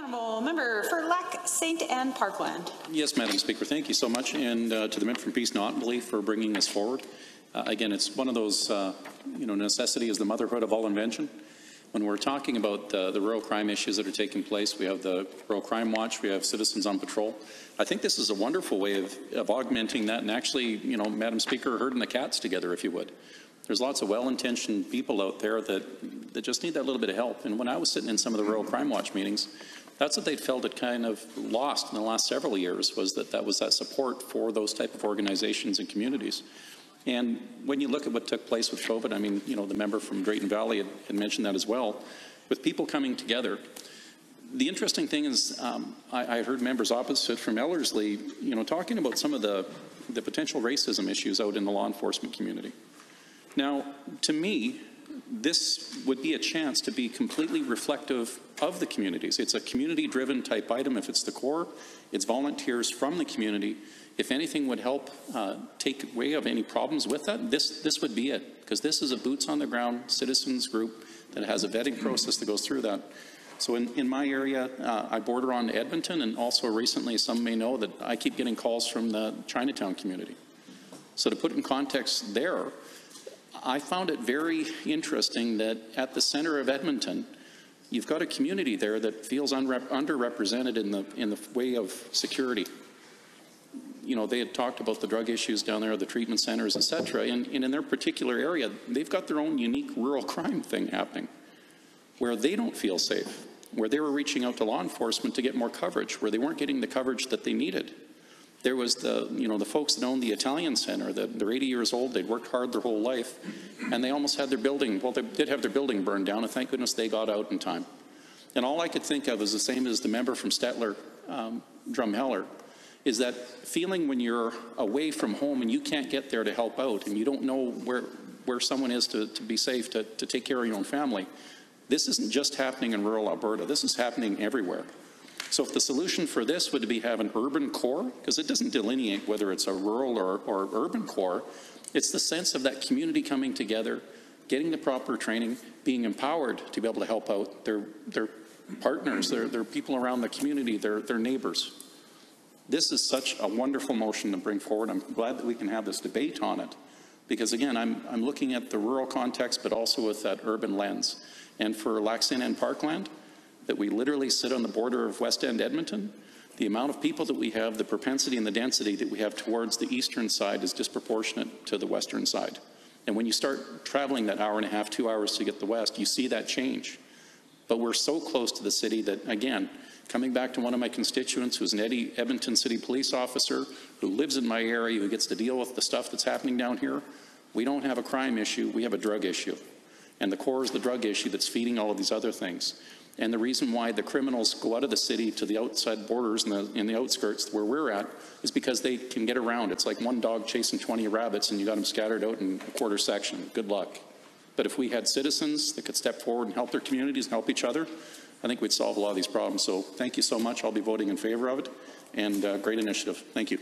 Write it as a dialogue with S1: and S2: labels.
S1: Honourable Member for Lac St. Anne Parkland.
S2: Yes, Madam Speaker, thank you so much, and to the member from Peace Notley for bringing this forward. Again, it's one of those, necessity is the motherhood of all invention. When we're talking about the rural crime issues that are taking place, we have the Rural Crime Watch, we have Citizens on Patrol. I think this is a wonderful way of augmenting that and actually, Madam Speaker, herding the cats together, if you would. There's lots of well-intentioned people out there that just need that little bit of help. And when I was sitting in some of the Rural Crime Watch meetings, that's what they felt it kind of lost in the last several years, was that was that support for those type of organizations and communities. And when you look at what took place with COVID, I mean, the member from Drayton Valley had mentioned that as well, with people coming together. The interesting thing is, I heard members opposite from Ellerslie, talking about some of the potential racism issues out in the law enforcement community. Now, to me, this would be a chance to be completely reflective of the communities. It's a community-driven type item. If it's the core, it's volunteers from the community. If anything would help take away of any problems with that, this would be it, because this is a boots-on-the-ground citizens group that has a vetting process that goes through that. So in my area, I border on Edmonton, and also recently, some may know that I keep getting calls from the Chinatown community. So to put in context there, I found it very interesting that at the center of Edmonton, you've got a community there that feels underrepresented in the way of security. They had talked about the drug issues down there, the treatment centers, etc. And in their particular area, they've got their own unique rural crime thing happening, where they don't feel safe, where they were reaching out to law enforcement to get more coverage, where they weren't getting the coverage that they needed. There was the folks that owned the Italian Center, they're 80 years old, they'd worked hard their whole life, and they almost had their building, well, they did have their building burned down, and thank goodness they got out in time. And all I could think of is the same as the member from Stettler, Drumheller, is that feeling when you're away from home and you can't get there to help out, and you don't know where someone is to be safe, to take care of your own family. This isn't just happening in rural Alberta, this is happening everywhere. So if the solution for this would be have an urban core, because it doesn't delineate whether it's a rural or urban core, it's the sense of that community coming together, getting the proper training, being empowered to be able to help out their partners, their people around the community, their neighbors. This is such a wonderful motion to bring forward. I'm glad that we can have this debate on it, because again, I'm looking at the rural context, but also with that urban lens. And for Lac St. Anne Parkland, that we literally sit on the border of West End Edmonton, the amount of people that we have, the propensity and the density that we have towards the eastern side is disproportionate to the western side. And when you start traveling that hour and a half, 2 hours to get the west, you see that change. But we're so close to the city that, again, coming back to one of my constituents who's an Edmonton City police officer, who lives in my area, who gets to deal with the stuff that's happening down here, we don't have a crime issue, we have a drug issue. And the core is the drug issue that's feeding all of these other things. And the reason why the criminals go out of the city to the outside borders in the outskirts where we're at is because they can get around. It's like one dog chasing 20 rabbits and you got them scattered out in a quarter section. Good luck. But if we had citizens that could step forward and help their communities and help each other, I think we'd solve a lot of these problems. So thank you so much. I'll be voting in favor of it. And great initiative. Thank you.